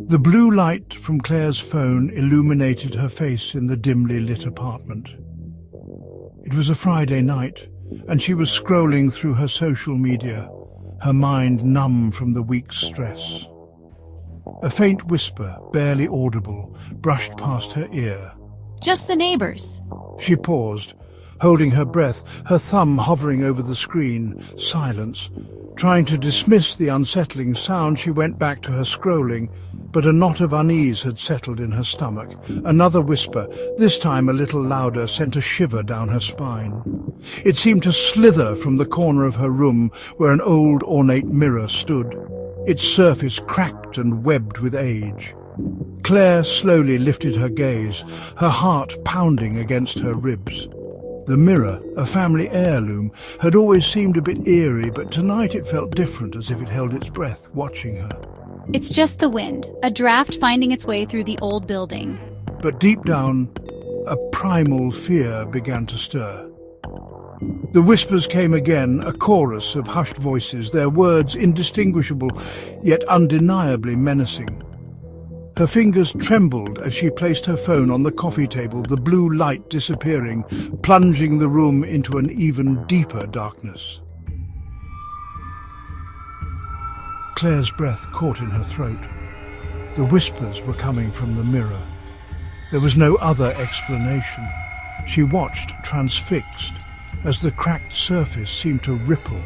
The blue light from Claire's phone illuminated her face in the dimly lit apartment. It was a Friday night, and she was scrolling through her social media, her mind numb from the week's stress. A faint whisper, barely audible, brushed past her ear. Just the neighbors. She paused, holding her breath, her thumb hovering over the screen. Silence. Trying to dismiss the unsettling sound, she went back to her scrolling, but a knot of unease had settled in her stomach. Another whisper, this time a little louder, sent a shiver down her spine. It seemed to slither from the corner of her room where an old ornate mirror stood, its surface cracked and webbed with age. Claire slowly lifted her gaze, her heart pounding against her ribs. The mirror, a family heirloom, had always seemed a bit eerie, but tonight it felt different, as if it held its breath, watching her. It's just the wind, a draft finding its way through the old building. But deep down, a primal fear began to stir. The whispers came again, a chorus of hushed voices, their words indistinguishable, yet undeniably menacing. Her fingers trembled as she placed her phone on the coffee table, the blue light disappearing, plunging the room into an even deeper darkness. Claire's breath caught in her throat. The whispers were coming from the mirror. There was no other explanation. She watched, transfixed, as the cracked surface seemed to ripple,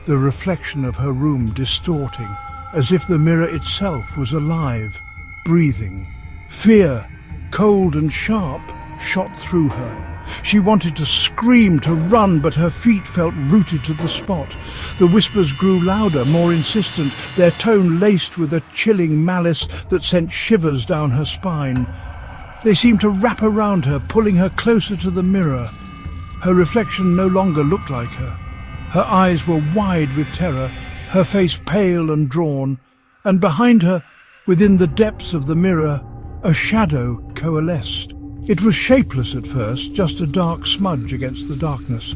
the reflection of her room distorting, as if the mirror itself was alive, breathing. Fear, cold and sharp, shot through her. She wanted to scream, to run, but her feet felt rooted to the spot. The whispers grew louder, more insistent, their tone laced with a chilling malice that sent shivers down her spine. They seemed to wrap around her, pulling her closer to the mirror. Her reflection no longer looked like her. Her eyes were wide with terror, her face pale and drawn, and behind her, within the depths of the mirror, a shadow coalesced. It was shapeless at first, just a dark smudge against the darkness.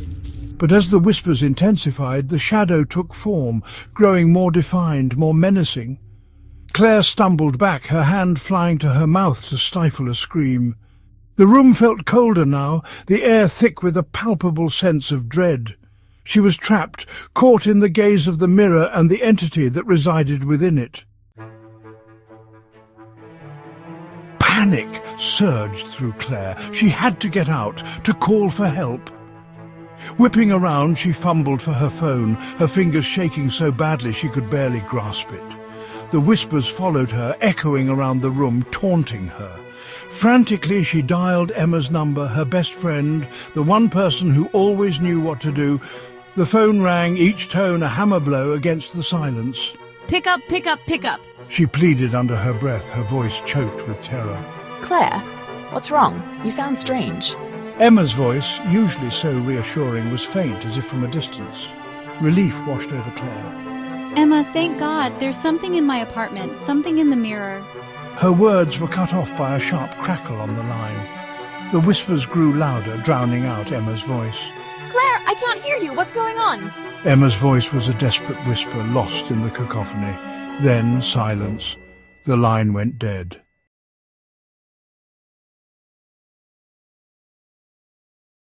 But as the whispers intensified, the shadow took form, growing more defined, more menacing. Claire stumbled back, her hand flying to her mouth to stifle a scream. The room felt colder now, the air thick with a palpable sense of dread. She was trapped, caught in the gaze of the mirror and the entity that resided within it. Panic surged through Claire. She had to get out, to call for help. Whipping around, she fumbled for her phone, her fingers shaking so badly she could barely grasp it. The whispers followed her, echoing around the room, taunting her. Frantically, she dialed Emma's number, her best friend, the one person who always knew what to do. The phone rang, each tone a hammer blow against the silence. Pick up, pick up, pick up. She pleaded under her breath, her voice choked with terror. Claire, what's wrong? You sound strange. Emma's voice, usually so reassuring, was faint, as if from a distance. Relief washed over Claire. Emma, thank God, there's something in my apartment, something in the mirror. Her words were cut off by a sharp crackle on the line. The whispers grew louder, drowning out Emma's voice. Claire, I can't hear you. What's going on? Emma's voice was a desperate whisper, lost in the cacophony. Then silence. The line went dead.